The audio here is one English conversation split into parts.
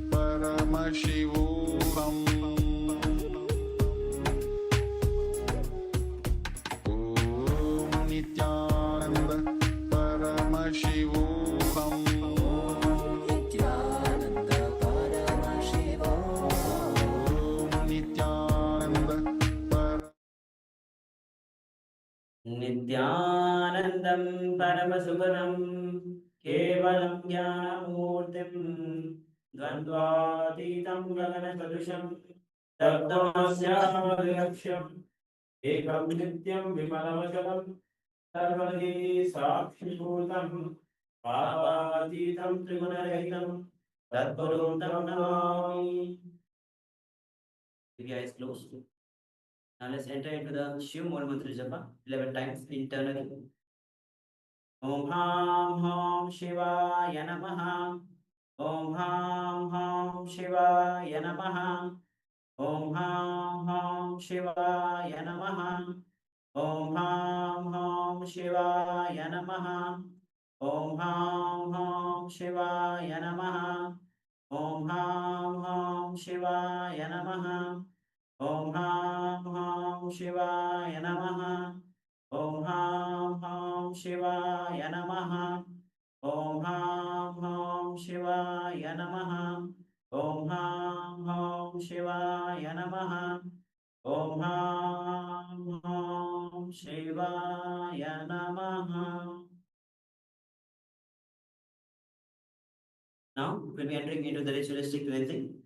Paramashivam Om Nithyananda Paramashivam Nithyananda Paramashivam Om Nithyananda Nithyanandam Paramasubhanam Kevalam Jnanamurtim Dvandvatitam Gaganasadusham Taptamasya Ekam Nityam Vimalamachalam Sarvadi Sakshibhutam Bhavatitam Trigunarahitam Tatparum Tam Namami. Keep your eyes closed. Now let's enter into the Shiv Mula Mantra Japa 11 times internally. Om Ham Ham Shivaya Namaha. Om Ham Ham Shivaya Namaha. Om Ham Ham Shivaya Namaha. Om Ham Ham Shivaya Namaha. Om Ham Ham Shivaya Namaha. Om Ham Ham Shivaya Namaha. Om Ham Ham Shivaya Namaha. Om Ham Ham Shivaya Namaha. Om Ham Ham Shivaya Namaha. Om Ham Ham Shivaya Namaha. Om Ham Ham Shivaya Namaha. Now we'll be entering into the ritualistic cleansing.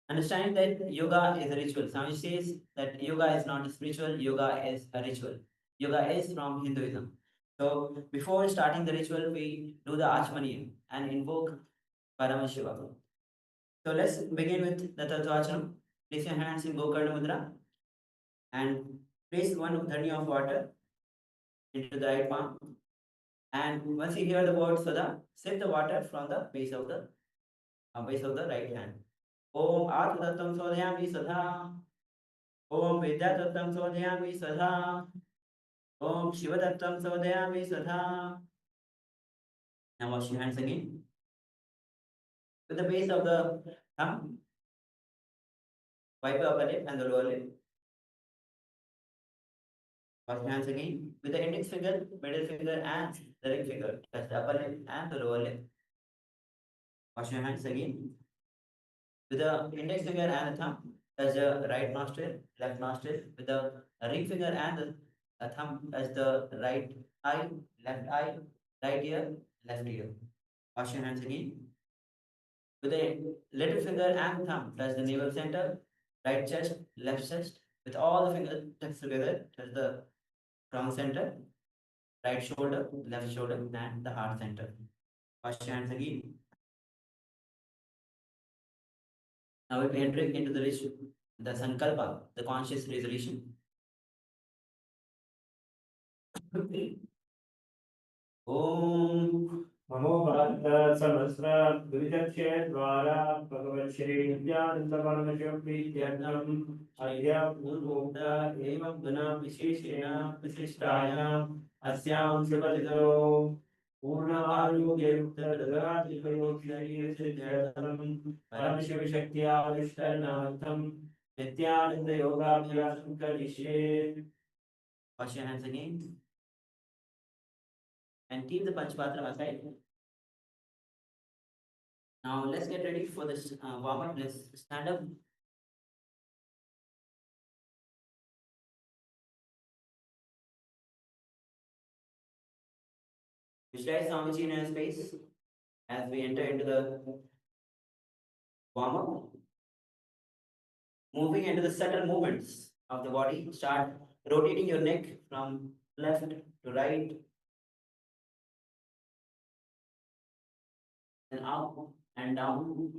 Understand that yoga is a ritual. Swami says that yoga is not spiritual, yoga is a ritual. Yoga is from Hinduism. So before starting the ritual, we do the Achmaniyam and invoke Paramashiva. So let's begin with the Tattvachanam. Place your hands in Gokarna Mudra and place one dhani of water into the right palm. And once you hear the word Sada, sip the water from the base of the right hand. Om Atmatattam Sodhyami Sada. Om Vidyatattam Sodhyami Sada. Om Shivatattam Sodhyami Sada. Now wash your hands again. With the base of the thumb, wipe your upper lip and the lower lip. Wash your hands again. With the index finger, middle finger, and the ring finger, touch the upper lip and the lower lip. Wash your hands again. With the index finger and the thumb, touch the right nostril, left nostril. With the ring finger and the thumb, touch the right eye, right ear, left ear. Wash your hands again. With the little finger and thumb, touch the navel center, right chest, left chest. With all the fingers touch together, touch the crown center, right shoulder, left shoulder, and the heart center. Wash your hands again. Now we're entering into the ritual, the sankalpa, the conscious resolution. Om Mahavakya Samsra Dvijakshe Dvara Bhagavan Shri Nithyananda Paramashivam Prityartham Ayya Purvokta Evam Guna Visheshena Vishishtaya Asyam Shivadito Purna Arugya Yukta Dadati Payokshari Siddhyartham Paramashiva Shakti Avishtarnatham Nithyananda Yoga Abhyasam Karishe. Wash your hands again. And keep the Panchpatra aside. Now let's get ready for this warm up. Let's stand up. Visualize Swamiji in our space as we enter into the warm up. Moving into the subtle movements of the body. Start rotating your neck from left to right. And up and down.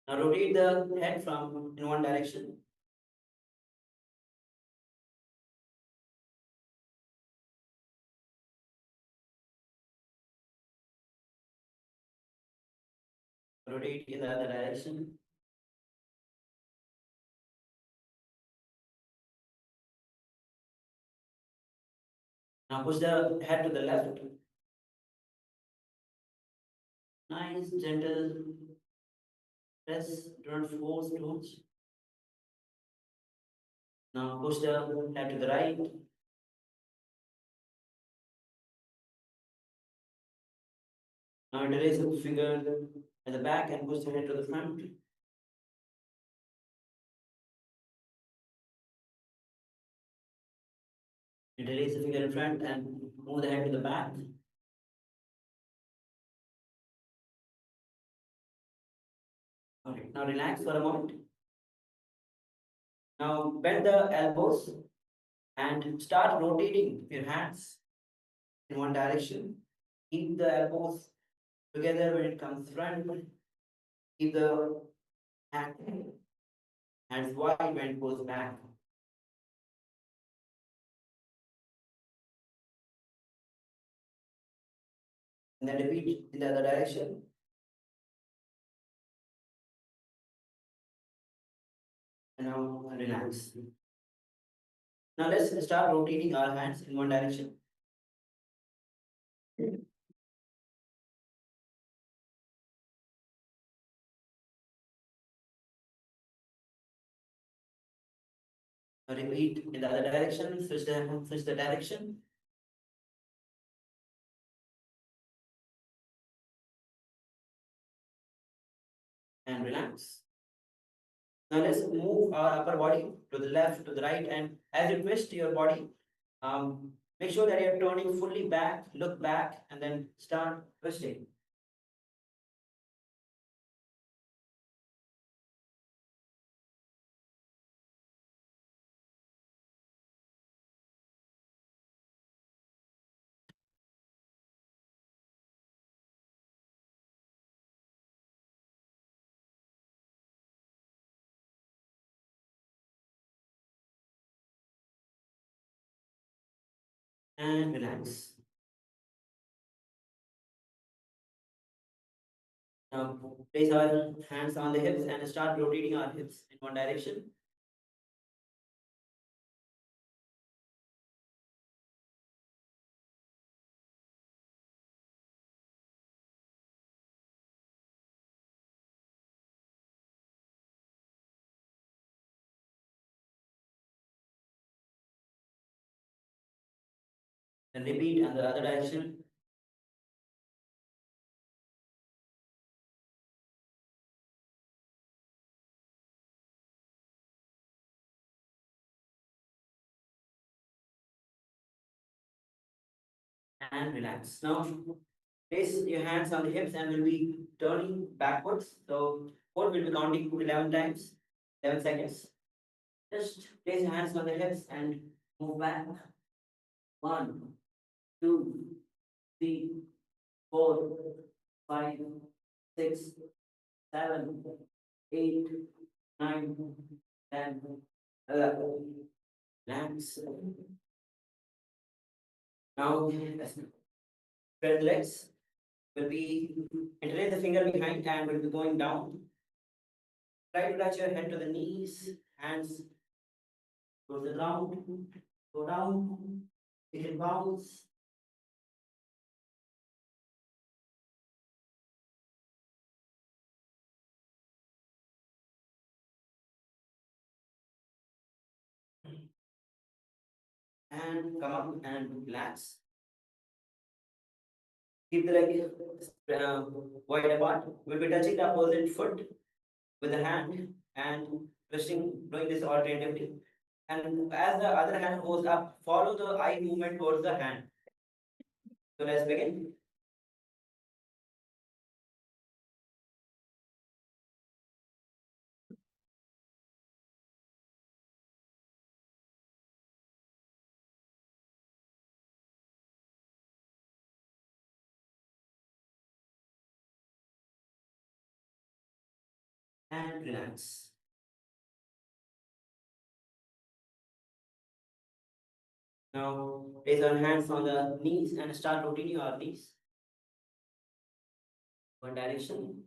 Now rotate the head from in one direction. Rotate in the other direction. Now push the head to the left. Nice, gentle press, do not force too much. Now push the head to the right. Now interlace the finger at the back and push the head to the front. Interlace the finger in front and move the head to the back. Okay, now relax for a moment. Now bend the elbows and start rotating your hands in one direction. Keep the elbows together when it comes front. Keep the hands wide when it goes back. And then repeat in the other direction. And now relax. Now let's start rotating our hands in one direction. Now repeat in the other direction, switch the direction. And relax. Now let's move our upper body to the left, to the right, and as you twist your body, make sure that you're turning fully back, look back, and then start twisting. And relax. Now place our hands on the hips and start rotating our hips in one direction. And repeat in the other direction. And relax. Now place your hands on the hips and we'll be turning backwards. So both will be counting 11 times, 11 seconds. Just place your hands on the hips and move back. 1, 2, 3, 4, 5, 6, 7, 8, 9, 10, 11. Relax. Now, spread the legs. Will be interlace the finger behind and will be going down. Try to touch your head to the knees, hands to the ground, go down, it bounce. And come up and relax. Keep the leg wide apart. We'll be touching the opposite foot with the hand and twisting, doing this alternatively. And as the other hand goes up, follow the eye movement towards the hand. So let's begin. And relax. Now place our hands on the knees and start rotating our knees. One direction.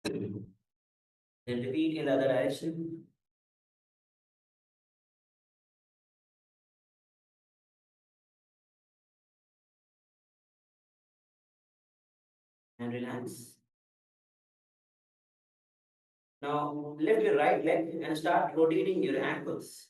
Then repeat in the other direction. and relax. Now lift your right leg and start rotating your ankles.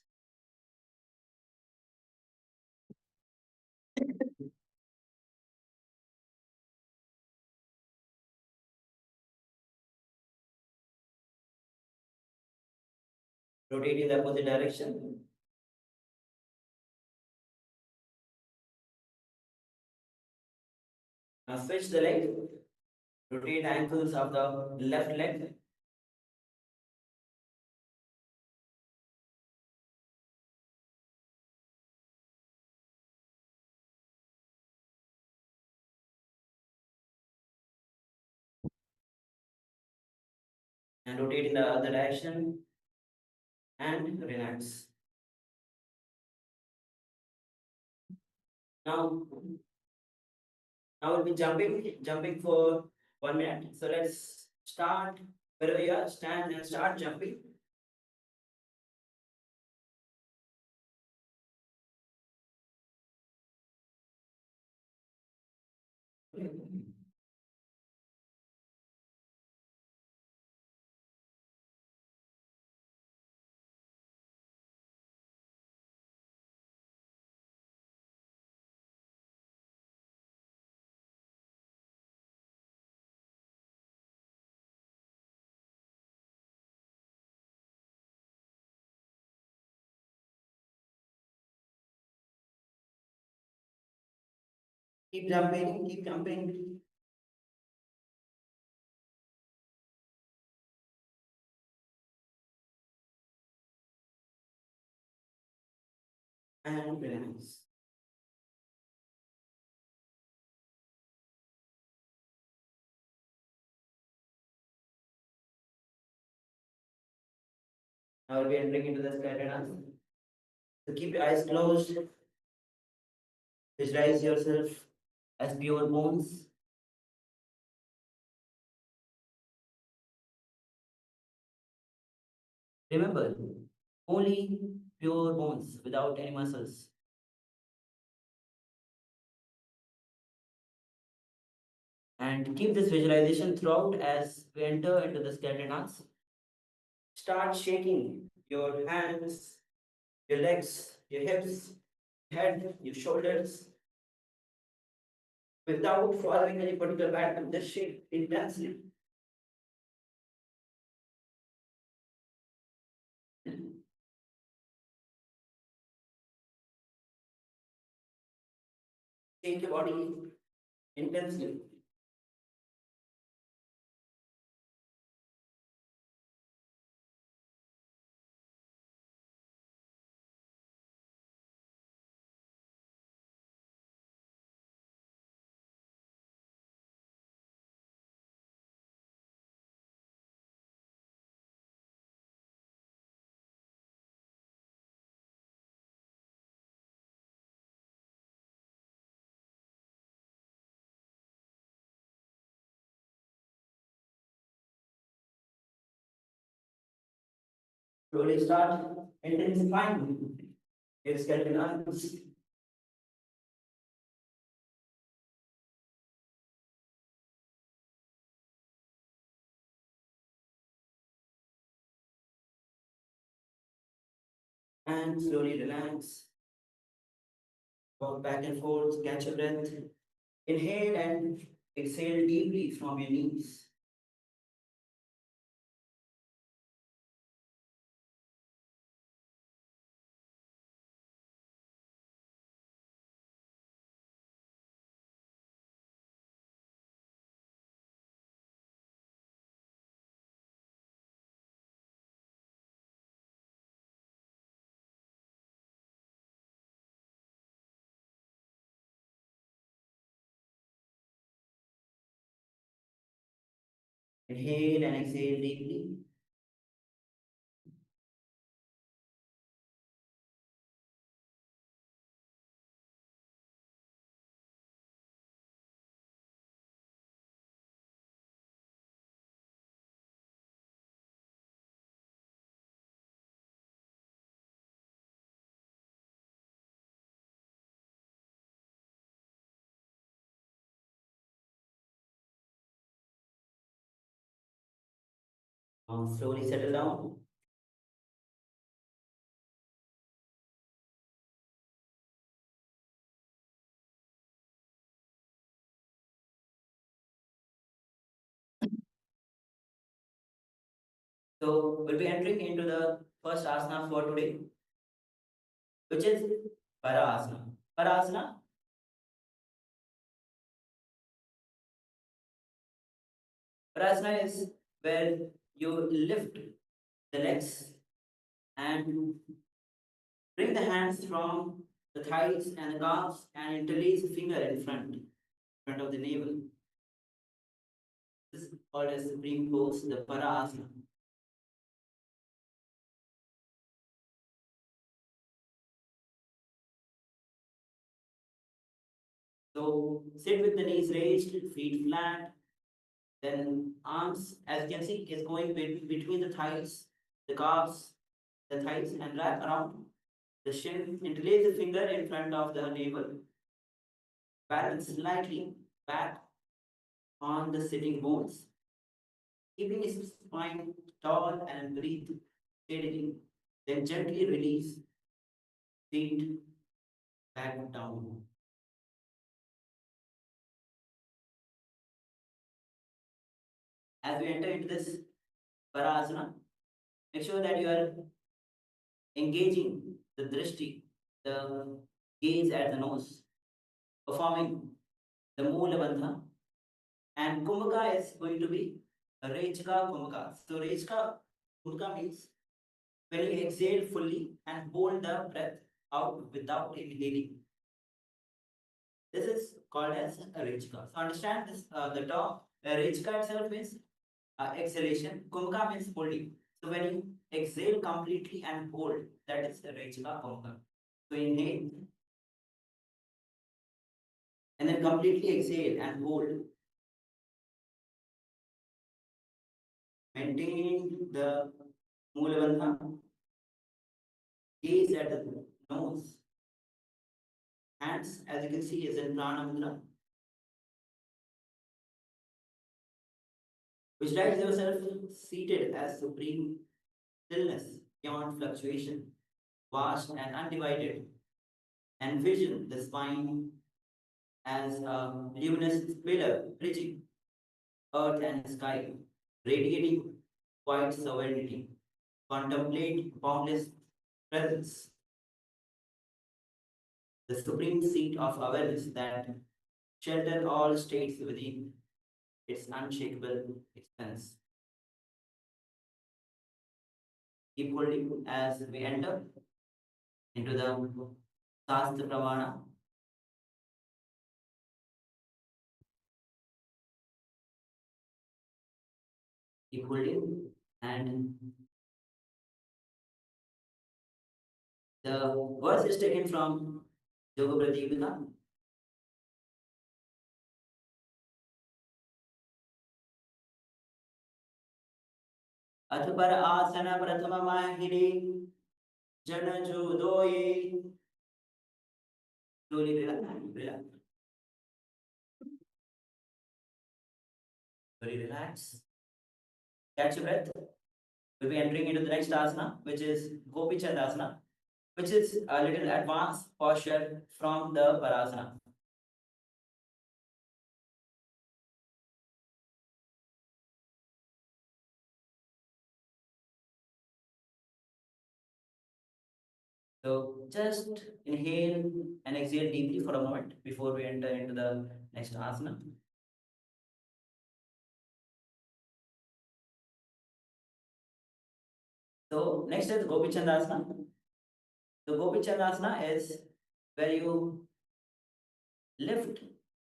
Rotate in the opposite direction. Now switch the leg. Rotate ankles of the left leg. And rotate in the other direction and relax. Now, now we'll be jumping for 1 minute. So let's start wherever you are, stand and start jumping. Keep jumping, keep jumping. And relax. Now we'll be entering into the skeleton dance. So keep your eyes closed. Visualize yourself as pure bones. Remember, only pure bones without any muscles. And keep this visualization throughout as we enter into the skeleton dance. Start shaking your hands, your legs, your hips, head, your shoulders. Without following any particular pattern, just shake intensely. Shake your body intensely. Slowly start intensifying your skeleton arms. And slowly relax. Walk back and forth, catch your breath. Inhale and exhale deeply from your knees. Inhale and exhale deeply. Now slowly settle down. So we'll be entering into the first asana for today, which is Parasana. Parasana. Parasana is where you lift the legs and bring the hands from the thighs and the calves and interlace the finger in front of the navel. This is called as supreme pose, the Parasana. So sit with the knees raised, feet flat, then arms, as you can see, is going between the thighs, the calves, the thighs, and wrap around the shin. Interlace the finger in front of the navel. Balance slightly back on the sitting bones, keeping his spine tall and breathe steadily. Then gently release feet back down. As we enter into this Parasana, make sure that you are engaging the drishti, the gaze at the nose, performing the Moola Bandha, and Kumbhaka is going to be a Rechka Kumbhaka. So Rechka Kumbhaka means when you exhale fully and hold the breath out without inhaling. This is called as a Rechka. So understand this, the term Rechka itself means exhalation. Kumbhaka means holding. So when you exhale completely and hold, that is the Rechka Kumbhaka. So inhale and then completely exhale and hold. Maintain the Moolavandha. Gaze at the nose. Hands, as you can see, is in Prana Mudra. Visualize yourself seated as supreme stillness beyond fluctuation, vast and undivided. Envision the spine as a luminous pillar bridging earth and sky, radiating quiet sovereignty. Contemplate boundless presence, the supreme seat of awareness that shelters all states within its unshakable expanse. Keep holding as we enter into the Shastra Pramana. Keep holding, and the verse is taken from Yoga Pradipika. अथ पर आसन प्रथम माहिरे जन जो दोये. Slowly relax. Slowly relax. Catch your breath. We'll be entering into the next asana, which is Gopi Chandasana, which is a little advanced posture from the Parasana. So just inhale and exhale deeply for a moment before we enter into the next asana. So next is Gopi Chandasana. The Gopi Chandasana is where you lift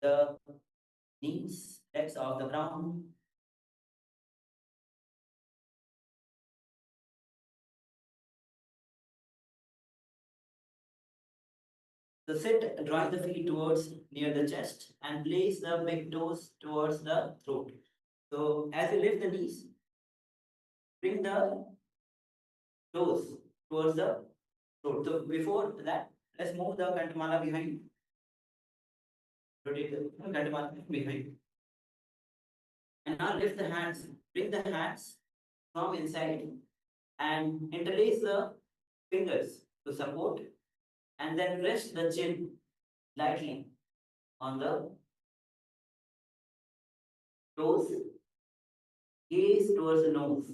the knees, legs off the ground. So sit, drawing the feet towards near the chest and place the big toes towards the throat. So as you lift the knees, bring the toes towards the throat. So before that, let's move the Kantamala behind. Rotate the Kantamala behind. And now lift the hands, bring the hands from inside and interlace the fingers to support, and then rest the chin lightly on the toes, gaze towards the nose.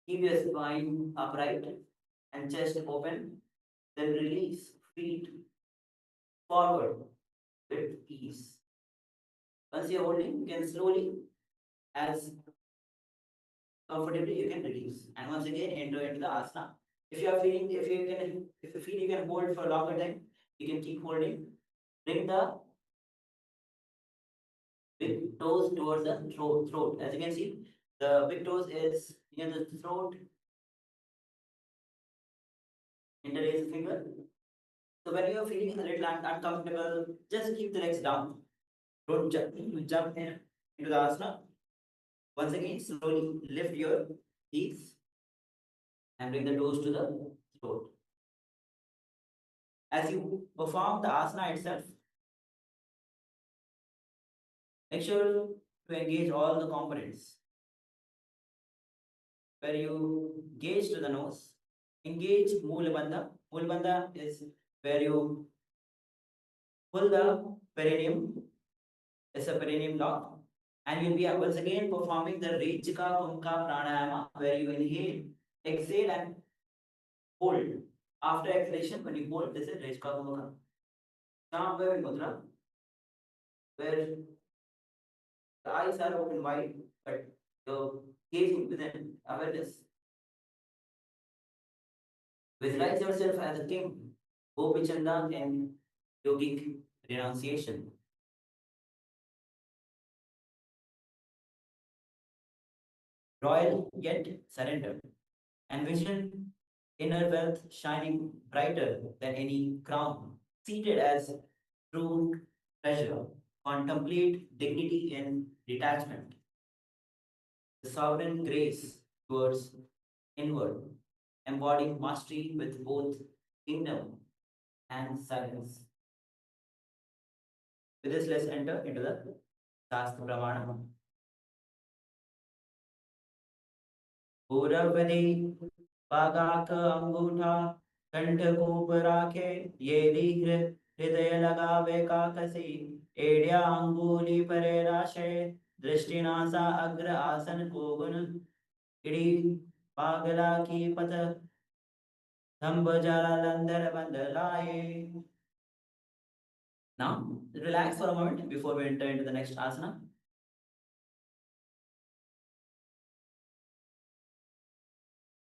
Keep your spine upright and chest open, then release feet forward with ease. Once you're holding, you can slowly, as comfortably, you can release. And once again, enter into the asana. If you are feeling, if you feel you can hold for a longer time, you can keep holding. Bring the big toes towards the throat. As you can see, the big toes is near the throat. Interlace the finger. So when you are feeling a little uncomfortable, just keep the legs down. Don't jump into the asana. Once again, slowly lift your knees and bring the toes to the throat. As you perform the asana itself, make sure to engage all the components. Where you gaze to the nose, engage Moola Bandha. Moola Bandha is where you pull the perineum, it's a perineum lock, and you'll be once again performing the Rechika Kumka Pranayama, where you inhale, exhale, and hold. After exhalation, when you hold, this is Rechika Kumka. Now, where mudra, where the eyes are open wide, but you're gazing within awareness. Visualize yourself as a king, Gopichanda in yogic renunciation. Royal yet surrendered. Envision inner wealth shining brighter than any crown. Seated as true treasure, contemplate dignity in detachment. The sovereign grace towards inward, embodying mastery with both kingdom and silence. With this, let's enter into the Shastra Pramana. पूरवदे पागाक अंगूठा कंठ कूप राखे ये दीघ्र हृदय लगावे काकसी एड्या अंगुली परे राशे दृष्टिनासा अग्र आसन को गुण इड़ी पागला की पथ थंब जालंधर बंदलाए. Now relax for a moment before we enter into the next asana.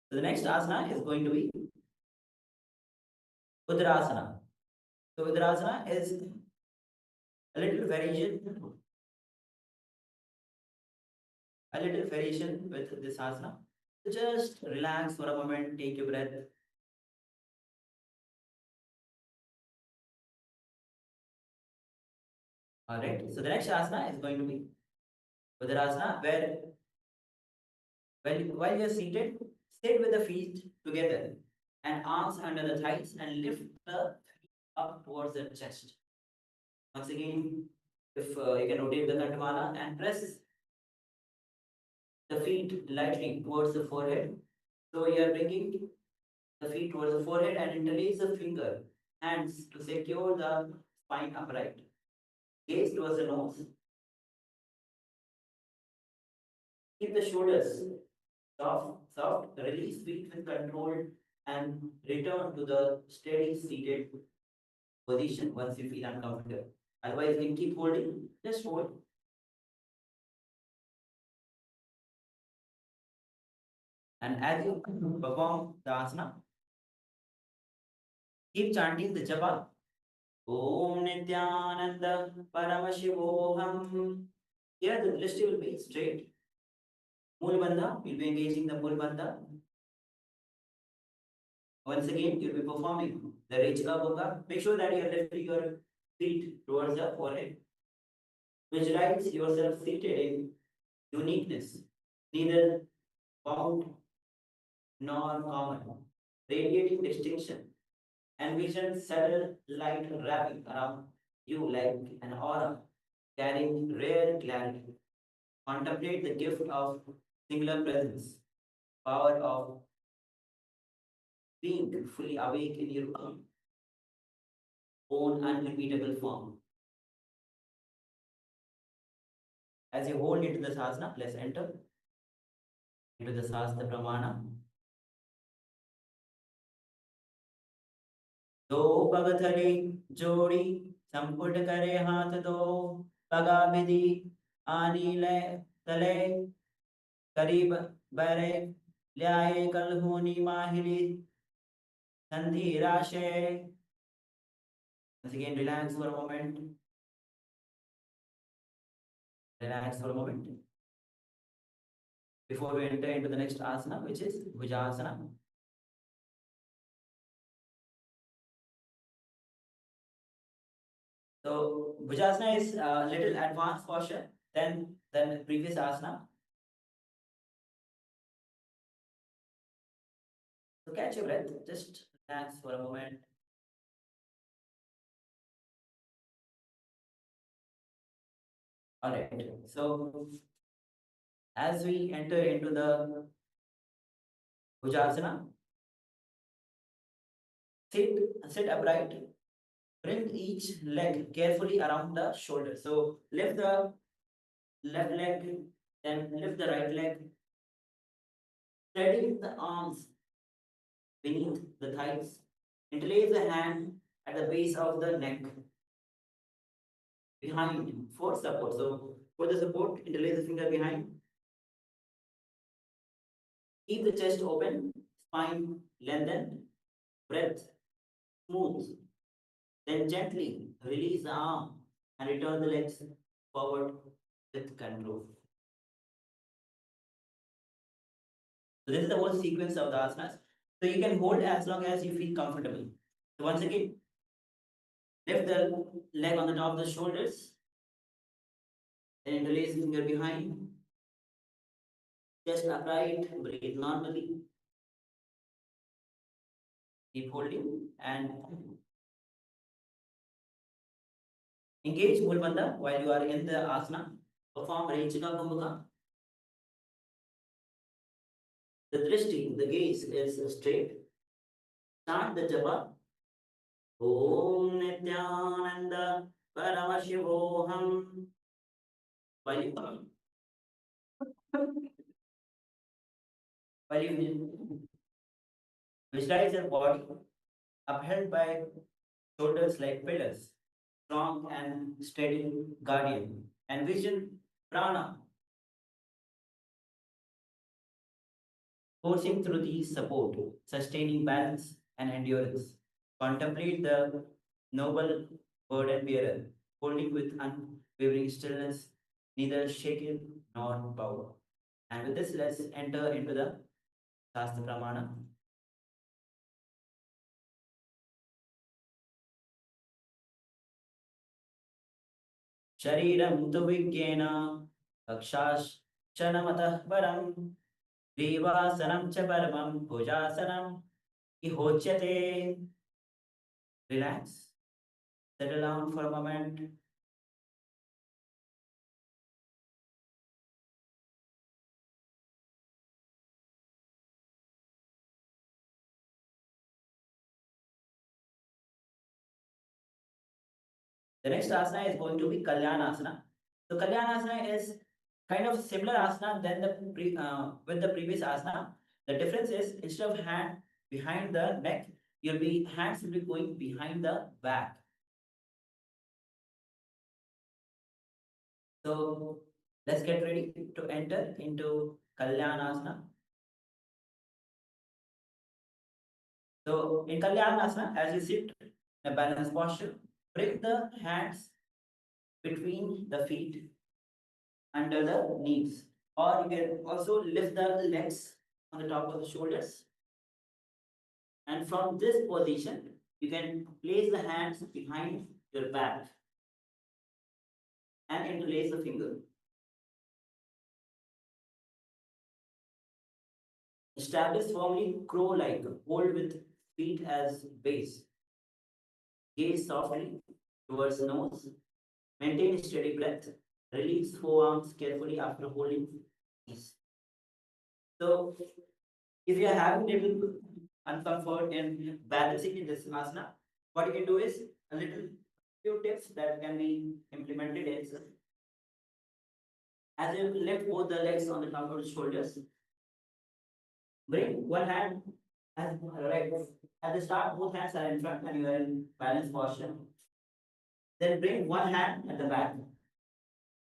So the next asana is going to be Udrasana. So Udrasana is a little variation with this asana. So just relax for a moment, take your breath. All right. So the next asana is going to be Udrasana, where while you're seated, sit with the feet together and arms under the thighs and lift the feet up towards the chest. Once again, if you can rotate the Kandamala and press the feet lightly towards the forehead. So you are bringing the feet towards the forehead and interlace the hands to secure the spine upright. Gaze towards the nose. Keep the shoulders soft, release feet with control and return to the steady seated position once you feel uncomfortable. Otherwise, you can keep holding, just hold. And as you perform the asana, keep chanting the japa. Om Nithyananda Paramashivoham. Here the drishti will be straight. Mool Bandha, you'll be engaging the Mool Bandha. Once again, you'll be performing the Rechika Bhoga. Make sure that you are lifting your feet towards the forehead. Visualize yourself seated in uniqueness, neither bound nor common, radiating distinction. Envision subtle light wrapping around you like an aura, carrying rare clarity. Contemplate the gift of singular presence, power of being fully awake in your own unrepeatable form. As you hold into the sasana, let's enter into the sasana pramana. दो पग थले जोड़ी संपुट करे हाथ दो पगा विधि आनी ले तले करीब बरे ल्याए कल होनी माहिली संधि राशे. Once again, relax for a moment. Relax for a moment before we enter into the next asana, which is Bhujasana. So Bhujasana is a little advanced posture than the previous asana. So catch your breath, just relax for a moment. All right. So as we enter into the Bhujasana, sit upright. Bring each leg carefully around the shoulder. So lift the left leg, then lift the right leg. Steady the arms beneath the thighs. Interlace the hand at the base of the neck. Behind for support. So for the support, interlace the finger behind. Keep the chest open, spine lengthened, breath smooth. Then gently release the arm and return the legs forward with control. So this is the whole sequence of the asanas. So you can hold as long as you feel comfortable. So once again, lift the leg on the top of the shoulders. Then interlace the finger behind. Chest upright, breathe normally. Keep holding and engage Mulbandha while you are in the asana. Perform Rechika Kumbhaka. The drishti, the gaze is straight. Start the japa. Om Nithyananda Paramashivoham. While you visualize your body upheld by shoulders like pillars, strong and steady guardian. And vision prana coursing through these support, sustaining balance and endurance. Contemplate the noble burden bearer, holding with unwavering stillness, neither shaken nor power. And with this, let's enter into the Shastra Pramana. Shariram tu vigyena kakshashanamata param Devasanam cha paramam bhujasanam ihochyate. Relax. Settle down for a moment. The next asana is going to be Kalyanasana. So Kalyanasana is kind of similar asana than with the previous asana. The difference is instead of hand behind the neck, hands will be going behind the back. So let's get ready to enter into Kalyanasana. So in Kalyanasana, as you sit in a balanced posture, bring the hands between the feet under the knees, or you can also lift the legs on the top of the shoulders. And from this position, you can place the hands behind your back and interlace the finger. Establish firmly crow-like, hold with feet as base. Gaze softly towards the nose. Maintain steady breath. Release forearms carefully after holding these. So If you are having little uncomfort in balancing in this asana, what you can do is a little few tips that can be implemented is as you lift both the legs on the top of the shoulders, bring one hand as right at the start, both hands are in front and you are in balance posture. Then bring one hand at the back.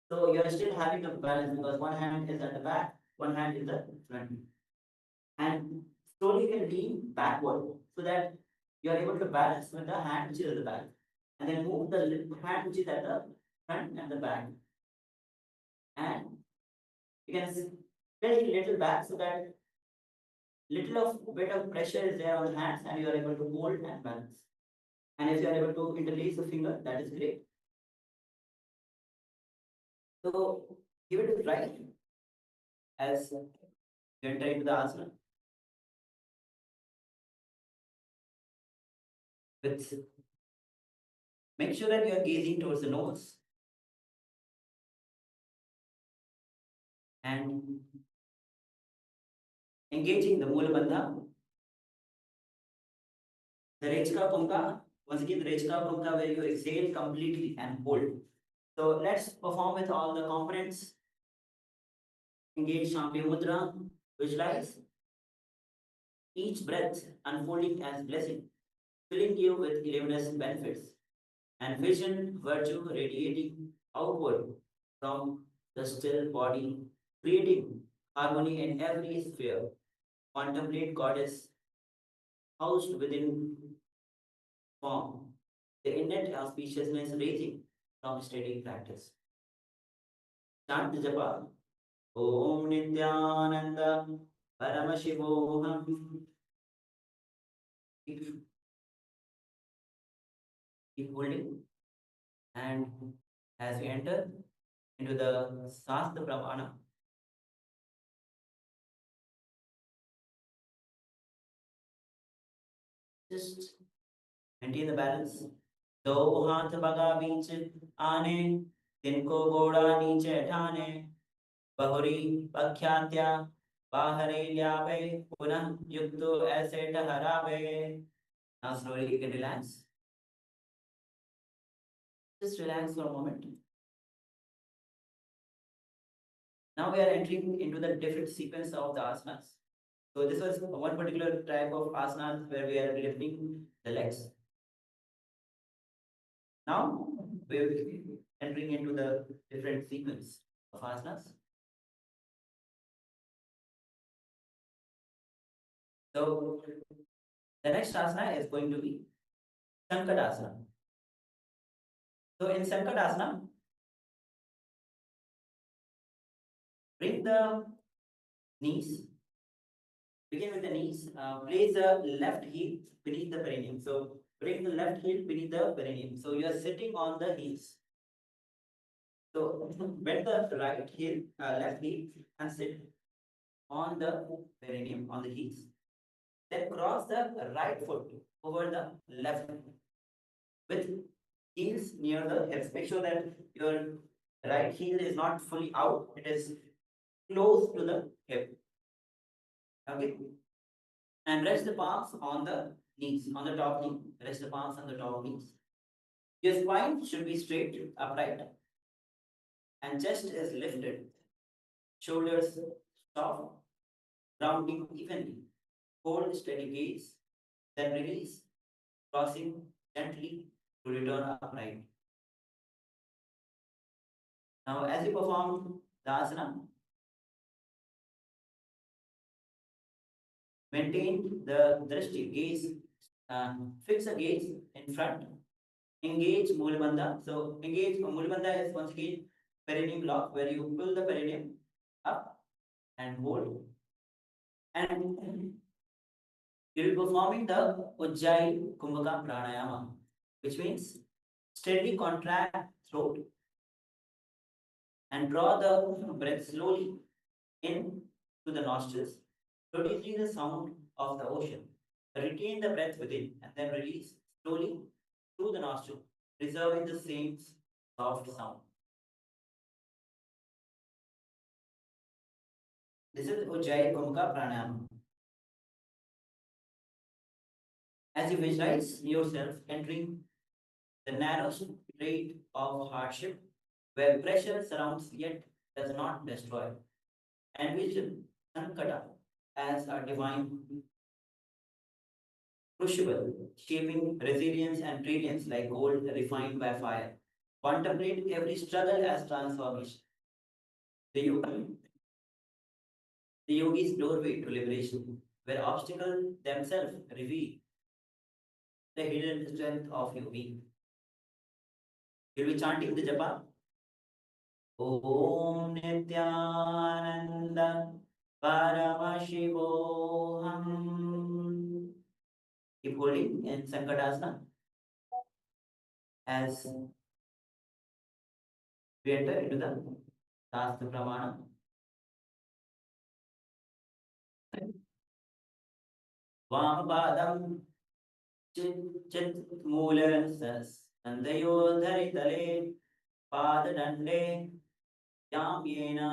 So you are still having a balance because one hand is at the back, one hand is at the front. And slowly you can lean backward so that you are able to balance with the hand which is at the back. And then move the hand which is at the front and the back. And you can tilt a little back so that little of bit of pressure is there on the hands and you are able to hold and balance. And if you are able to interlace the finger, that is great. So give it a try as you enter into the asana. With make sure that you are gazing towards the nose and engaging the Mula Bandha, the Rechka Punka. Once again, the Rechka Punka where you exhale completely and hold. So let's perform with all the components. Engage Champion Mudra, visualize each breath unfolding as blessing, filling you with illuminous benefits, and vision virtue radiating outward from the still body, creating harmony in every sphere. Contemplate Goddess housed within form, the innate auspiciousness raising from steady practice. Chant the japa. Om Nithyananda Paramashivoham. Keep holding. And as we enter into the Sastra Pramana, just maintain the balance. दो हाथ बगा बीच आने, तिनको गोड़ा नीचे ठाने, बहुरी पख्यात्या बाहरे ल्यावे, पुनः युक्तो ऐसे ठहरावे. Now slowly you can relax. Just relax for a moment. Now we are entering into the different sequence of the asanas. So this was one particular type of asanas where we are lifting the legs. Now we are entering into the different sequence of asanas. So the next asana is going to be Sankadasana. So in Sankadasana, bring the knees, begin with the knees, place the left heel beneath the perineum. So bring the left heel beneath the perineum. So you are sitting on the heels. So bend the right heel, left heel and sit on the perineum, on the heels. Then cross the right foot over the left with heels near the hips. Make sure that your right heel is not fully out, it is close to the hip. Okay. And rest the palms on the knees, on the top knee. Rest the palms on the top knees. Your spine should be straight, upright, and chest is lifted. Shoulders soft, rounding evenly. Hold steady gaze, then release, crossing gently to return upright. Now, as you perform the asana, maintain the drishti, gaze, fix a gaze in front, engage Mulabandha. So, engage Mulabandha is once again perineum lock where you pull the perineum up and hold. And you will be performing the Ujjayi Kumbhaka Pranayama, which means steadily contract throat and draw the breath slowly in to the nostrils, producing the sound of the ocean. Retain the breath within and then release slowly through the nostril, preserving the same soft sound. This is Ujjayi Kumbhaka Pranayama. As you visualize yourself entering the narrow strait of hardship, where pressure surrounds yet does not destroy, envision Sankata as a divine crucible, shaping resilience and brilliance like gold refined by fire. Contemplate every struggle as transformation. The yoga, the yogi's doorway to liberation, where obstacles themselves reveal the hidden strength of your being. You'll be chanting the japa. Om Nithyananda Paramashivoham. Keep holding in Sankatasana as we enter into the Shastra Pramana. Vamapadam chit moolasas Nandayodharitale Padadande Yamyena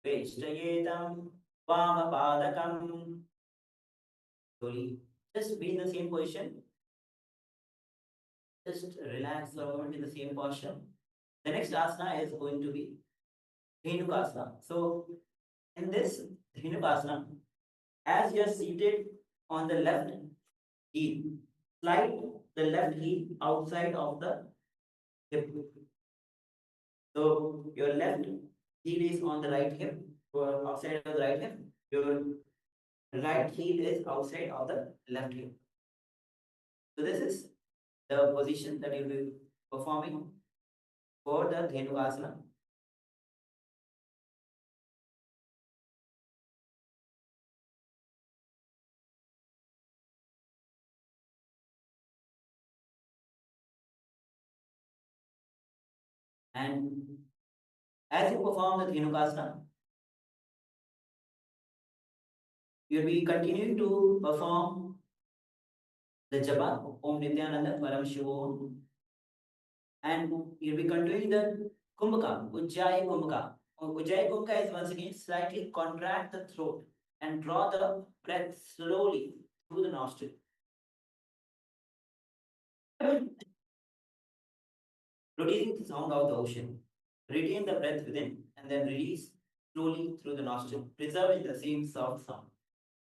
Veshtayetam Vamapadakam. Slowly, just be in the same position. Just relax for a moment in the same posture. The next asana is going to be Dhenukasana. So, in this Dhenukasana, as you are seated on the left heel, slide the left heel outside of the hip. So, your left heel is on the right hip, or outside of the right hip. Your right heel is outside of the left hip. So, this is the position that you will be performing for the Dhenukasana. And as you perform the Dhenukasana, you'll be continuing to perform the japa, Om Nithyananda Paramashivam, and you'll be continuing the Kumbhaka, Ujjayi Kumbhaka. Ujjayi Kumbhaka is once again slightly contract the throat and draw the breath slowly through the nostril. Releasing the sound of the ocean. Retain the breath within and then release slowly through the nostril, preserving the same soft sound.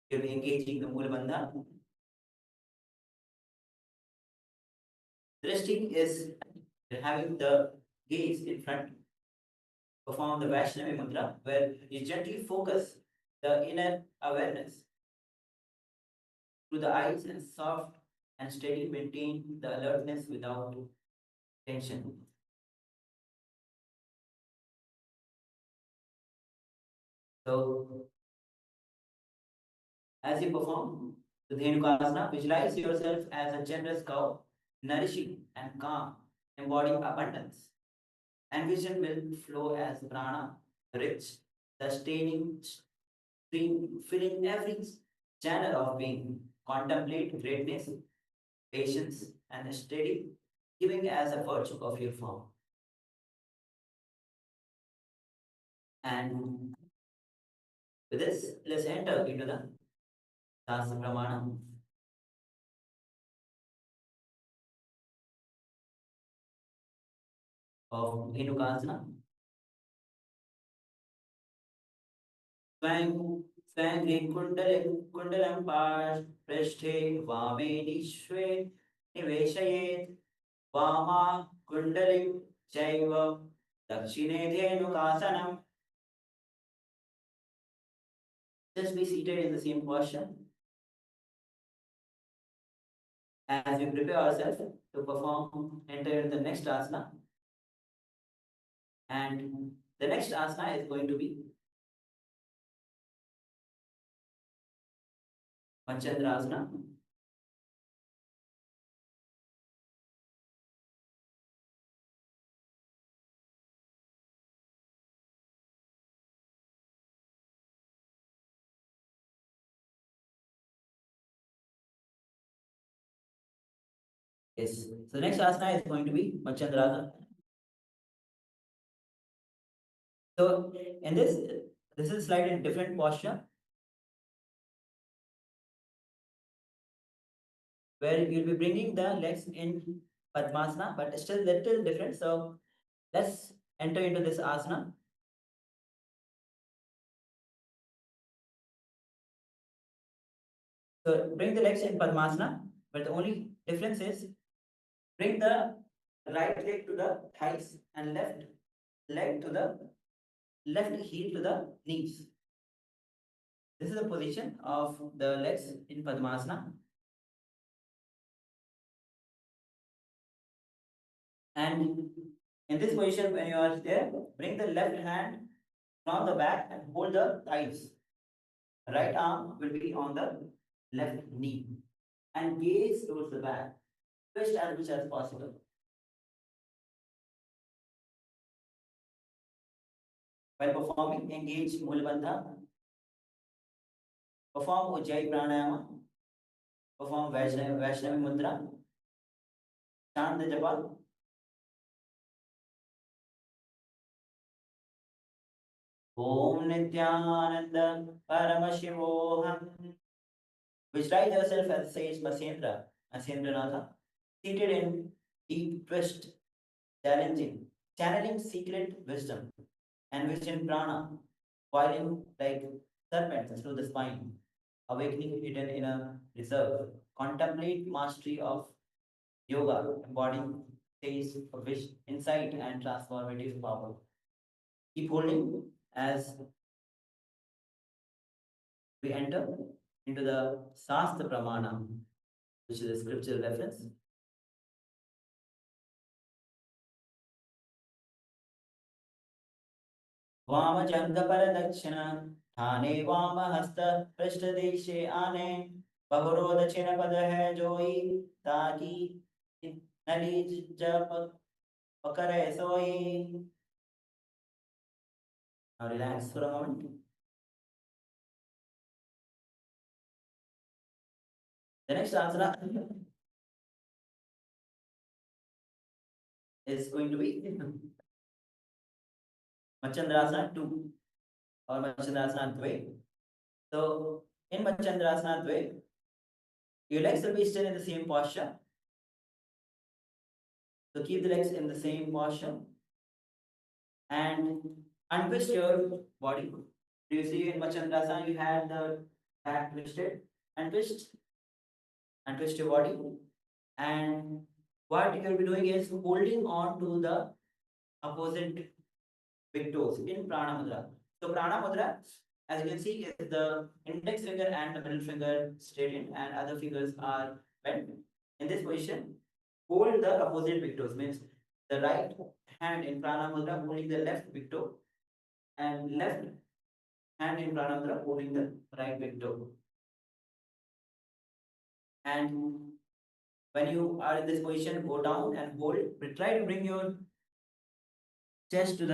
You'll be engaging the Mula Bandha. Resting is having the gaze in front. Perform the Vaishnavi Mudra, where you gently focus the inner awareness through the eyes and soft and steady maintain the alertness without tension. So, as you perform the Dhenukasana, visualize yourself as a generous cow, nourishing and calm, embodying abundance. And vision will flow as prana, rich, sustaining stream, filling every channel of being. Contemplate greatness, patience, and steady, giving as a virtue of your form. And with this, let's enter into the Shastra Pramana. Of Dhenukasana. Swangri Kundalam Prashthe Vame Niveshayet Vama Kundalim Jaiva Dakshine Dhenukasanam. Just be seated in the same posture as we prepare ourselves to perform, enter the next asana. And the next asana is going to be Panchadrasana. Yes. So the next asana is going to be Panchadrasana. So in this is slightly different posture. where you'll be bringing the legs in Padmasana, but still little different. So let's enter into this asana. So bring the legs in Padmasana, but the only difference is bring the right leg to the thighs and left leg to the left heel to the knees. This is the position of the legs in Padmasana. And in this position, when you are there, bring the left hand from the back and hold the thighs. Right arm will be on the left knee and gaze towards the back, twist as much as possible. While performing, engage Mulabandha, perform Ujjayi Pranayama, perform Vaishnavi Mudra, chant the japa. Om Nithyananda Paramashivoham. Visualize yourself as sage Masendra, Masendranatha, seated in deep twist, channeling secret wisdom, and vision prana, coiling like serpents through the spine, awakening hidden in a reserve. Contemplate mastery of yoga, embodying taste of wish, insight, and transformative power. Keep holding as we enter into the Sastra Pramana, which is a scriptural reference. वामजङ्घपरदक्षिण ठाने वामहस्त पृष्ठदेशे आने बहुरोध छिन पद है जोई ताकि नली जप पकड़े सोई. Now relax for a moment. The next asana is going to be Machandrasana 2 or Machandrasana Dve. So in Machandrasana Dve, your legs will be still in the same posture. So keep the legs in the same posture and untwist your body. Do you see in Machandrasana you had the back twisted? Untwist your body. And what you will be doing is holding on to the opposite big toes in Prana Mudra. So Prana Mudra, as you can see, is the index finger and the middle finger straightened and other fingers are bent. In this position, hold the opposite big toes, means the right hand in Prana Mudra holding the left big toe and left hand in Prana Mudra holding the right big toe. And when you are in this position, go down and hold. But try to bring your chest to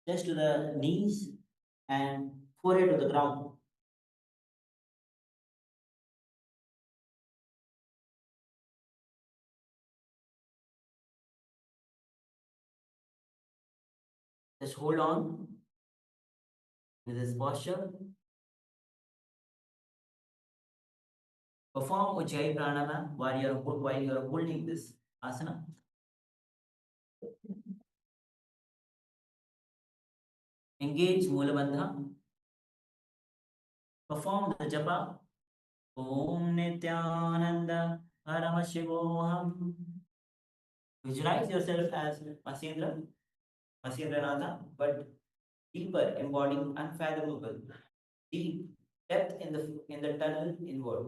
the knees and forehead to the ground. Just hold on with this posture. Perform Ujjayi Pranayama while you are holding this asana. Engage Mulabandha. Perform the japa. Om Nithyananda Paramashivoham. Visualize yourself as Masendranatha, but deeper, embodying unfathomable, deep depth in the tunnel inward.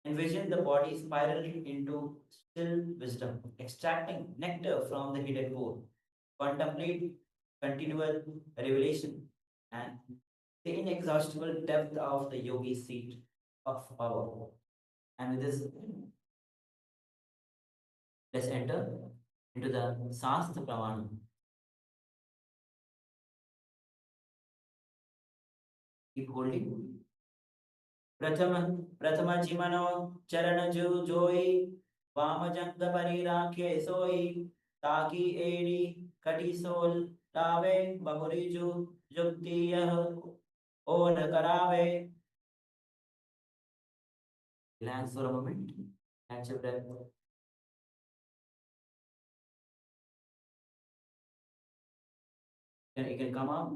Envision the body spiraling into still wisdom, extracting nectar from the hidden core. Contemplate continual revelation and the inexhaustible depth of the yogi seat of power. And with this, let's enter into the Sastra Pramana. Keep holding. प्रथम जिमनो चरण जो जोई वाम जंग परी राखे सोई ताकि एड़ी कटी सोल लावे बहुरी जुक्ति यह और करावे. Relax for a moment. Catch your breath. Then you can come up.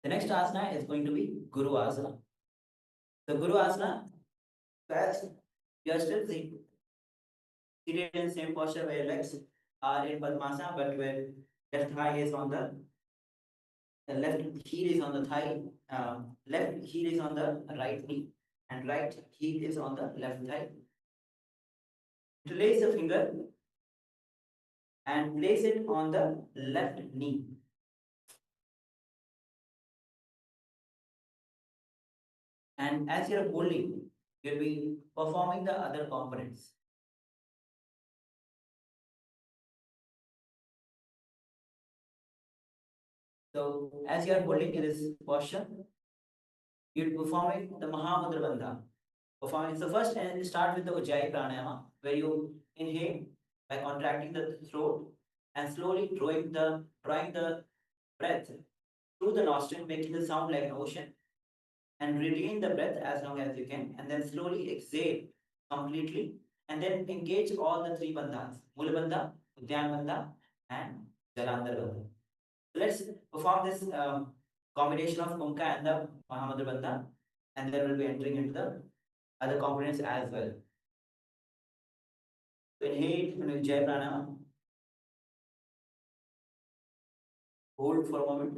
The next asana is going to be Guru Asana. The Guru Asana, as you are still seated in the same posture where your legs are in Padmasana, but where left thigh is on the left heel is on the thigh, left heel is on the right knee, and right heel is on the left thigh. Place a finger and place it on the left knee. And as you're holding, you'll be performing the other components. So as you are holding in this posture, you're performing the Mahavakya bandha. Performing so first and start with the Ujjayi pranayama, where you inhale by contracting the throat and slowly drawing the breath through the nostril, making the sound like an ocean, and retain the breath as long as you can, and then slowly exhale completely, and then engage all the three bandhas: Mula bandha, Udyan bandha, and Jalandhar bandha. So let's perform this combination of Kumka and the Mahamudra bandha, and then we'll be entering into the other components as well. So inhale and Ujjayi pranayama. Hold for a moment.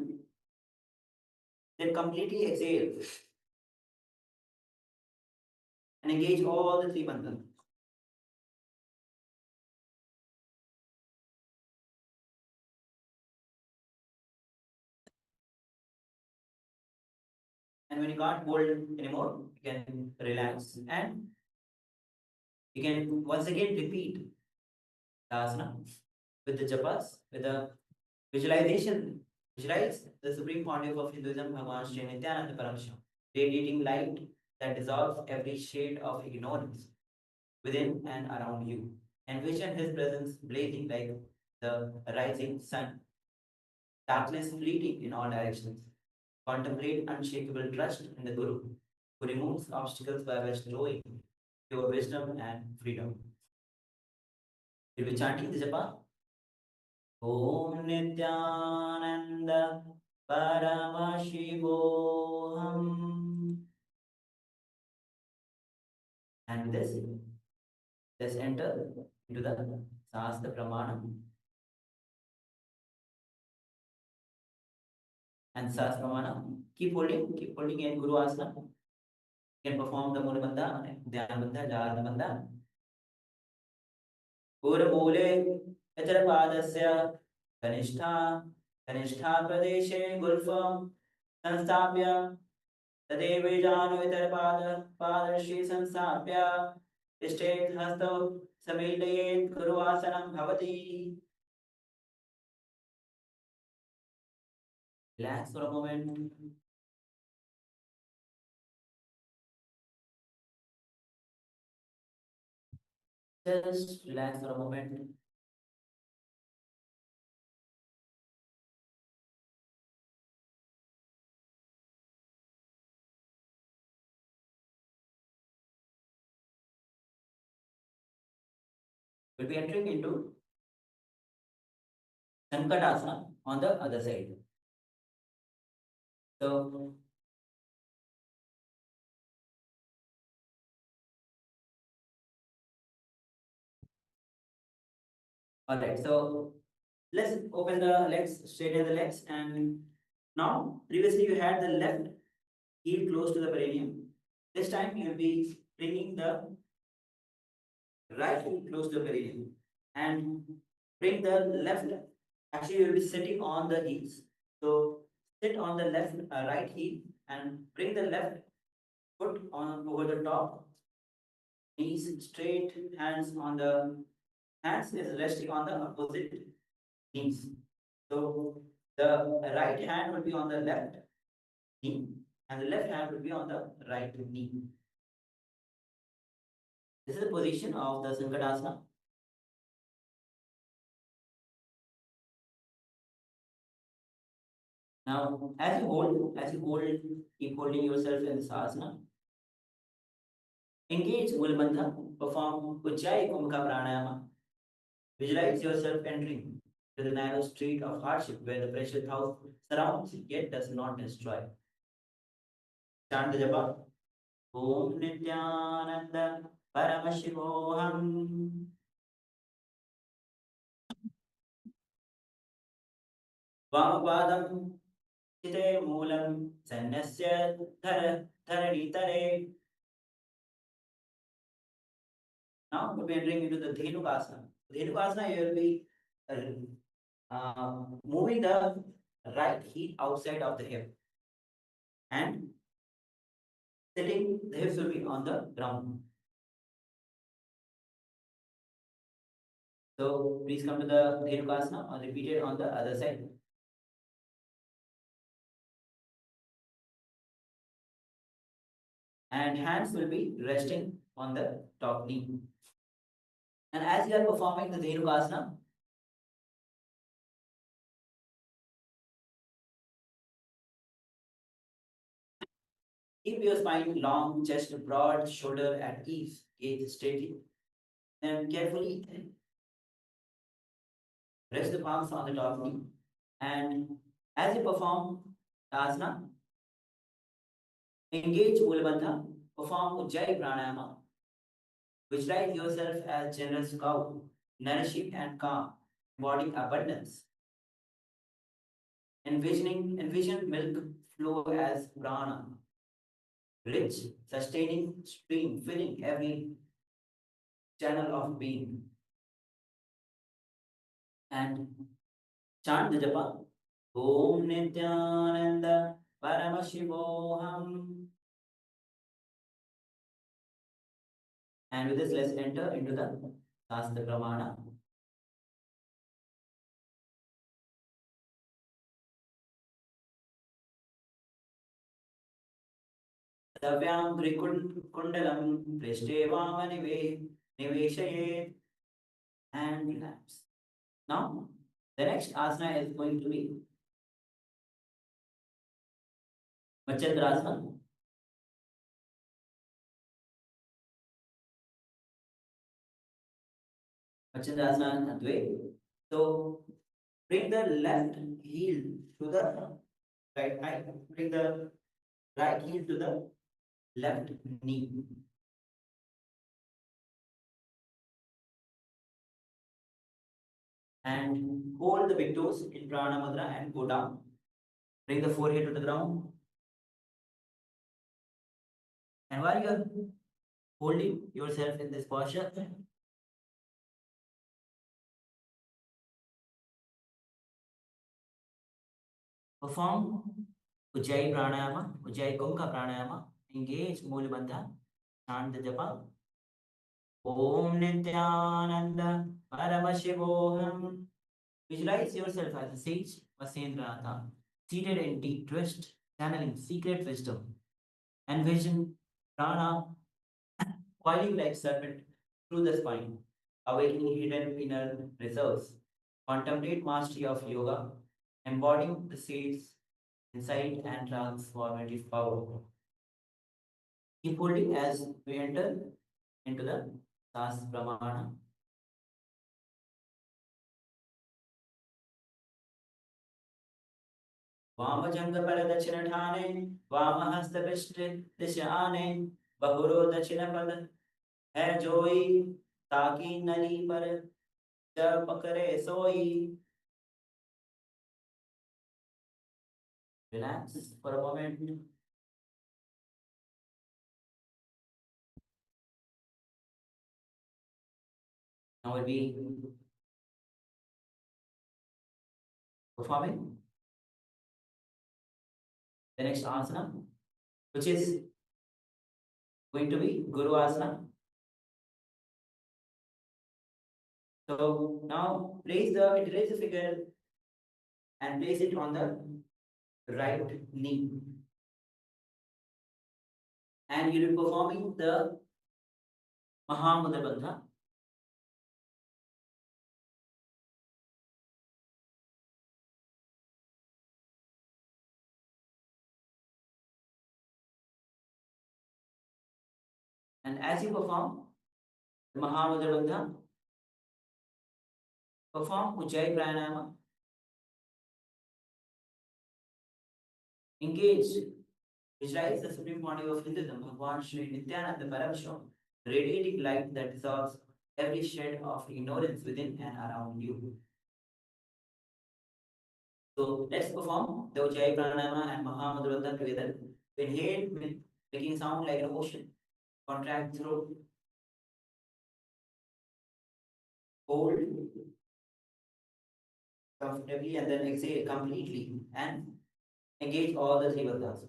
Then completely exhale and engage all the three bandhas. And when you can't hold anymore, you can relax and you can once again repeat the asana with the japas, with the visualization. Visualize the supreme pontiff of Hinduism, Bhagavan Sri Nithyananda Paramashivam, radiating light that dissolves every shade of ignorance within and around you. Envision his presence blazing like the rising sun, darkness fleeting in all directions. Contemplate unshakable trust in the Guru, who removes obstacles by bestowing pure wisdom and freedom. We'll be chanting the japa. Om Nithyananda Paramashivam. And with this, let's enter into the Sastra Pramana. And Sastra Pramana, keep holding in Guru Asana. You can perform the Mula Bandha, Dhyan Bandha, Jala Bandha. Purmule Yatrapadasya Kanishta Pradeshe Gulfam Sanstapya Tadevijano Padarshi Sanstapya State Hasto Samilayet Guru Asanam Bhavati. Relax for a moment. Just relax for a moment. We'll be entering into Sankatasana on the other side. So, all right. So let's open the legs, straighten the legs, and now previously you had the left heel close to the perineum. This time you will be bringing the right heel close to the perineum and bring the left. Actually, you will be sitting on the heels. So sit on the left, right heel, and bring the left foot on over the top. Knees straight, hands is resting on the opposite knees. So the right hand will be on the left knee, and the left hand will be on the right knee. This is the position of the Sankatasana. Now, as you hold, keep holding yourself in this asana. Engage Mulabandha, perform Ujjayi Kumka Pranayama. Visualize yourself entering to the narrow street of hardship where the pressure house surrounds yet does not destroy. Chant the japa. Om Nithyananda Paramashivoham. Vamapadam Chite Moolam Sannasya Dharanitare. Now we'll be entering into the Dhenukasana. Dhenukasana, you will be moving the right heel outside of the hip and sitting, the hips will be on the ground. So please come to the Dhenukasana or repeat it on the other side. And hands will be resting on the top knee. And as you are performing the Dhenukasana, keep your spine long, chest broad, shoulder at ease, gaze steady, and carefully rest the palms on the top knee. And as you perform asana, engage Mulabandha, perform Ujjayi Pranayama, visualize yourself as generous cow, nourishing and calm, embodying abundance. Envision milk flow as prana, rich, sustaining stream, filling every channel of being. And chant the japa. Om Nithyananda Paramashivoham. And with this, let's enter into the Sastra Pramana. Savyam Kundalam Prishte Vamanive Niveshayet and relax. Now, the next asana is going to be Machandrasana. Machandrasana Dve. So, bring the left heel to the right eye. Bring the right heel to the left knee. And hold the big toes in Prana Mudra and go down. Bring the forehead to the ground. And while you are holding yourself in this posture, perform Ujjayi Pranayama, Ujjayi Kumka Pranayama, engage Mulabandha, chant the japa. Om Nithyananda Paramashivoham. Visualize yourself as a sage, Vasendranatha, seated in deep twist, channeling secret wisdom. Envision prana coiling like serpent through the spine, awakening hidden inner reserves. Contemplate mastery of yoga, embodying the sage's insight and transformative power. Keep holding as we enter into the Sas Pramana. वामजंग पर दक्षिण ठाने वामहस्त पृष्ठ दिश आने बहुरो दक्षिण पद है जोई ताकि नली पर जब पकड़े सोई. Relax for a moment. Now we'll be performing the next asana, which is going to be Guru Asana. So now place the figure and place it on the right knee. And you will be performing the Mahamudra Bandha. And as you perform the Mahavakya bandha, perform Ujjayi pranayama, engage, visualize the supreme body of Hinduism, Bhagavan Sri Nithyananda Paramashivam, radiating light that dissolves every shred of ignorance within and around you. So let's perform the Ujjayi pranayama and Mahavakya bandha together. Inhale, making sound like an ocean. Contract throat. Hold comfortably and then exhale completely and engage all the three bandhas.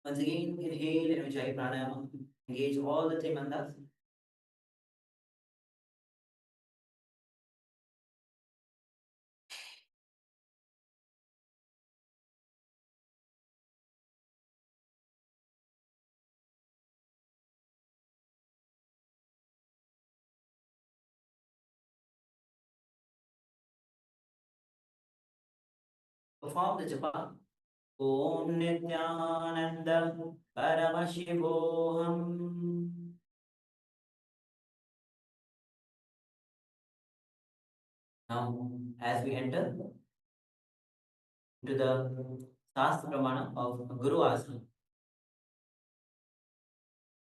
Once again, inhale and Ujjayi pranayama. Engage all the three bandhas. Perform the japa. Om Nithyananda Paramashivoham. Now, as we enter into the Sastra Pramana of Guru Asana,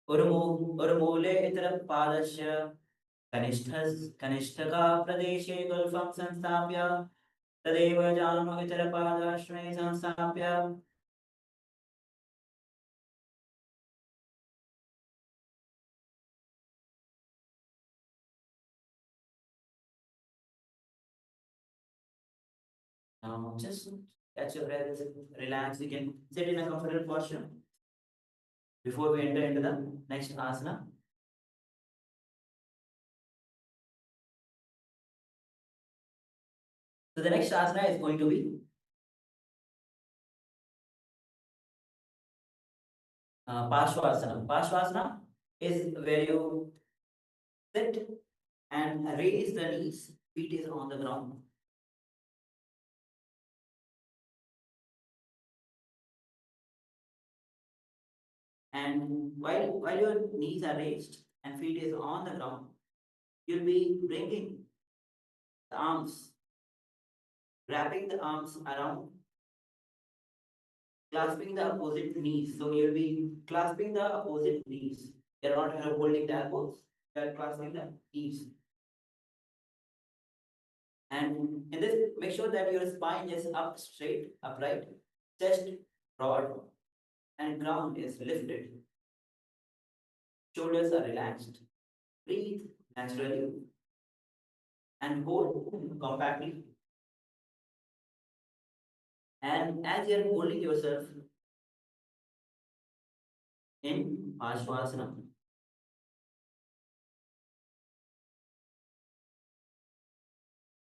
Urmule Itara Padasya Kanishthaka Pradeshe Gulfam Sanstapya Tadeva Jano Itara Padashme Sanstapya. Now, just catch your breath, relax. You can sit in a comfortable posture before we enter into the next asana. So the next asana is going to be Parshvasana. Parshvasana is where you sit and raise the knees, feet is on the ground. And while your knees are raised and feet is on the ground, you'll be bringing the arms, wrapping the arms around, clasping the opposite knees. So you'll be clasping the opposite knees. You're not holding the elbows, you're clasping the knees. And in this, make sure that your spine is up straight, upright, chest broad, and ground is lifted. Shoulders are relaxed. Breathe naturally and hold compactly. And as you are holding yourself in Parshvasana,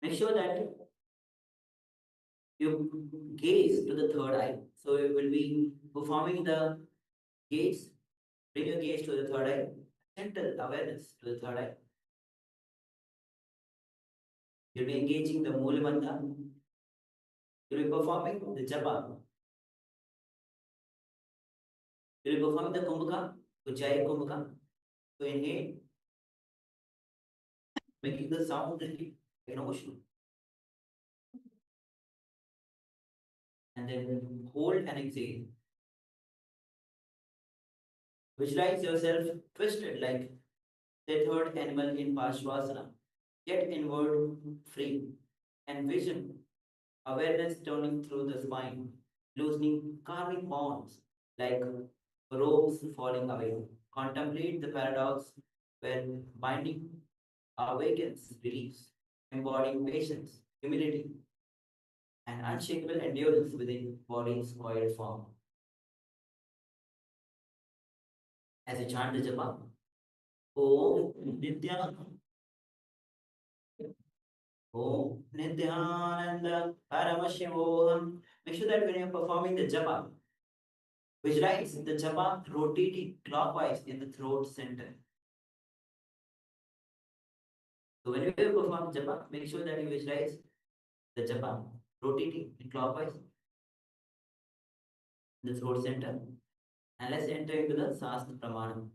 make sure that you gaze to the third eye. So you will be performing the gaze. Bring your gaze to the third eye. Gentle awareness to the third eye. You'll be engaging the Mula Bandha. You'll be performing the japa. You'll be performing the kumbhaka, Ujjayi kumbhaka. So inhale, making the sound like an ocean. And then hold and exhale. Visualize yourself twisted like the third animal in Parshvasana, yet inward, free. And vision, awareness turning through the spine, loosening karmic bonds like ropes falling away. Contemplate the paradox when binding awakens, release, embodying patience, humility, and unshakable endurance within body's coiled form. As you chant the japa, Om Nithyananda, Om Nithyananda Paramashivam. Make sure that when you're performing the japa, Visualize the japa rotating clockwise in the throat center. So when you perform japa, make sure that you visualize the japa rotating clockwise in the throat center. And let's enter into the Sastra Pramanam.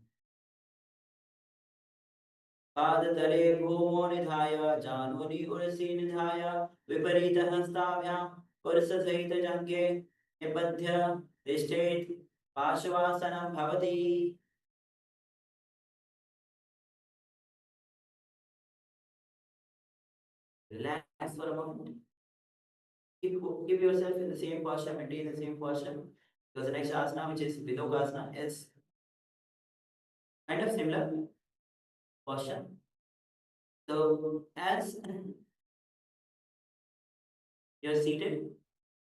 पादतले भूमो निधाय जानुनि उरसि निधाय विपरीत हस्ताभ्यां पुरुषसहित जङ्घे निबध्य तिष्ठेत् पार्श्वासनं भवति. Relax for a moment. Keep yourself in the same posture, maintain the same posture. Because the next asana, which is Vidokasana, is kind of similar posture. So as you're seated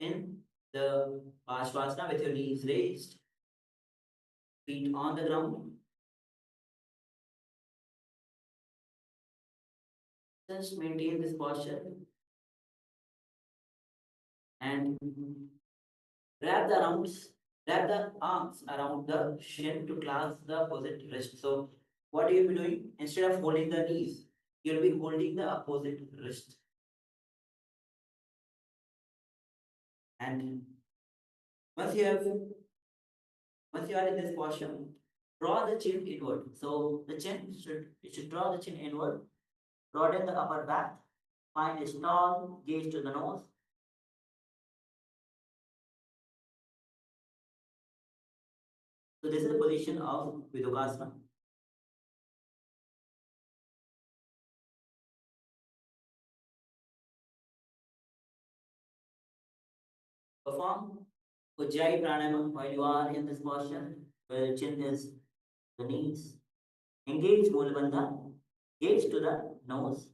in the Parshvasana with your knees raised, feet on the ground, just maintain this posture and wrap the arms around the shin to clasp the opposite wrist. So what you'll be doing, instead of holding the knees, you'll be holding the opposite wrist. And once you are in this posture, draw the chin inward. So the chin should draw the chin inward, broaden the upper back, find a tall gaze to the nose. So this is the position of Vidokasana. Perform Ujjayi Pranayama while you are in this posture, where the chin is the knees. Engage Mulabandha, gaze to the nose,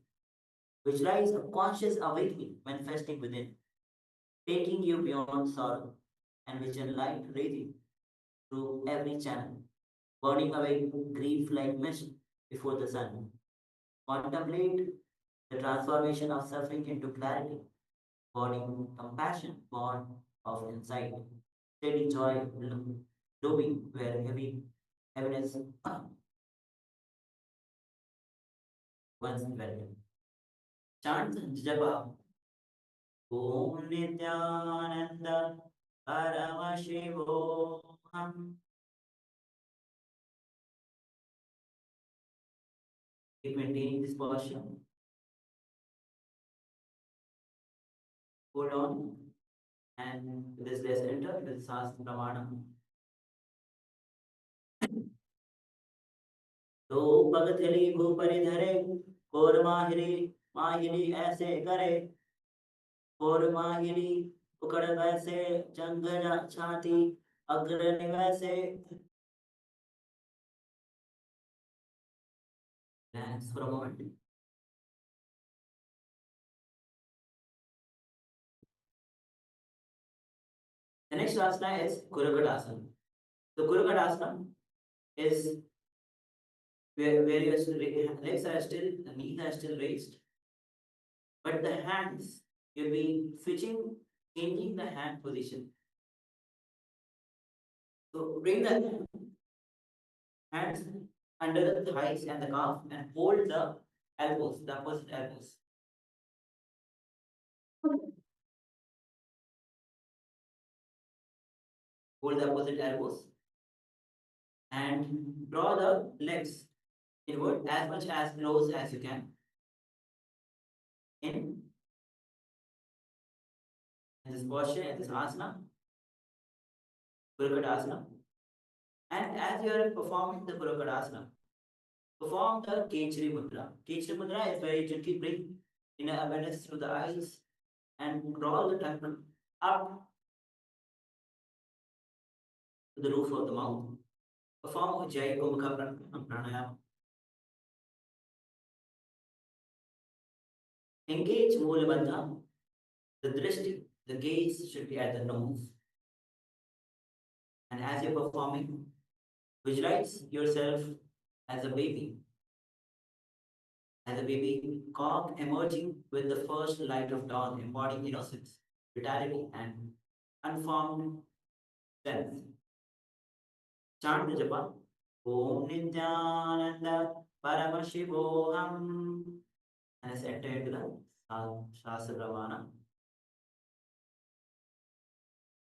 visualize a conscious awakening manifesting within, taking you beyond sorrow and vision light radiating through every channel, burning away grief like mist before the sun. Contemplate the transformation of suffering into clarity, burning compassion born of insight, steady joy blooming where heaviness once dwelt. Chant japa. Om Nithyananda Paramashivam. Keep maintaining this posture. Hold on. And with this, let's enter with Sastra Pramanam. तो पगथली भूपरि धरे core माहिरी ऐसे करे core माहिरी उकड़ वैसे जंग छाती अग्रणी वैसे. Relax for a moment. The next asana is Kurukadasana. So Kurukadasana is where your legs are still, the knees are still raised, but the hands, you'll be switching, changing the hand position. So bring the hands under the thighs and the calf and hold the elbows, the opposite elbows. Hold the opposite elbows and draw the legs inward as much as close as you can. In this posture, in this asana, Kurukadasana. And as you are performing the Kurukadasana, perform the Kechari Mudra. Kechari Mudra is very gently bring inner awareness through the eyes and draw the tongue up to the roof of the mouth. Perform Ujjayi Pranayama. Engage Mulabandha. The drishti, the gaze should be at the nose. And as you're performing, visualize yourself as a baby. As a baby cock emerging with the first light of dawn, embodying innocence, vitality, and unformed strength. chant the japa. Om Nithyananda Paramashivoham. And let's enter into the Shastra Ramana.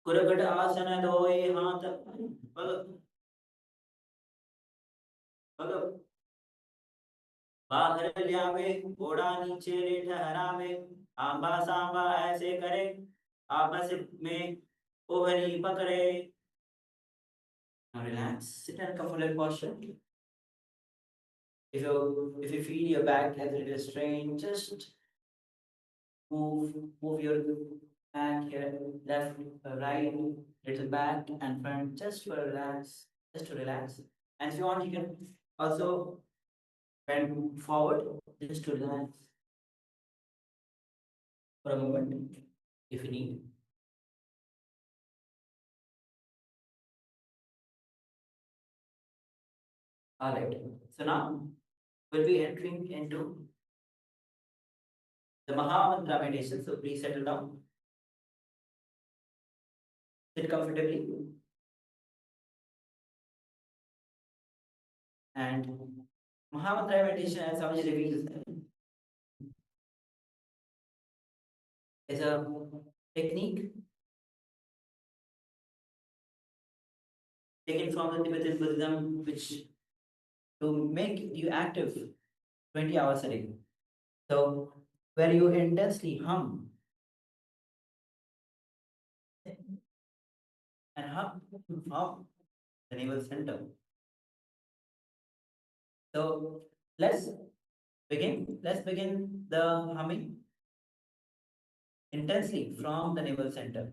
Kuragata asana doye hata. बाहर लियावे घोड़ा नीचे रे ठहरावे आंबा सांबा ऐसे करे आपस में ओहरी पकड़े. Now relax, sit in a comfortable posture. If you feel your back has a little strain, just move your back here, left, right, little back and front, just to relax, And if you want, you can also bend forward, just to relax for a moment, if you need. All right. So now we'll be entering into the Mahamantra meditation. So please settle down. Sit comfortably. And Mahamantra meditation, as Swamiji reveals, is a technique taken from the Tibetan Buddhism, which to make you active 20 hours a day. So where you intensely hum and hum the navel center. So let's begin. Let's begin the humming intensely from the navel center.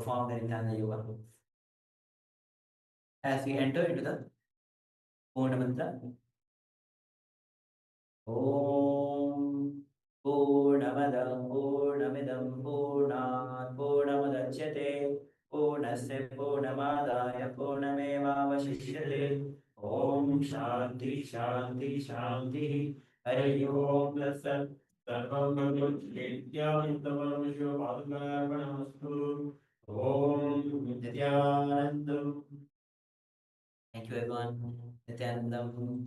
perform the Nithyananda Yoga. As we enter into the Purna Mantra, Om Purnamada Purnamidam Purnat Purnamudachyate Purnasya Purnamadaya Purnamevavashishyate Om Shanti Shanti Shanti Hari Om Tatsat सर्वं नित्यानन्दपरमशिवपादुकार्पणमस्तु ॐ Nithyanandam. Thank you everyone. Nithyanandam.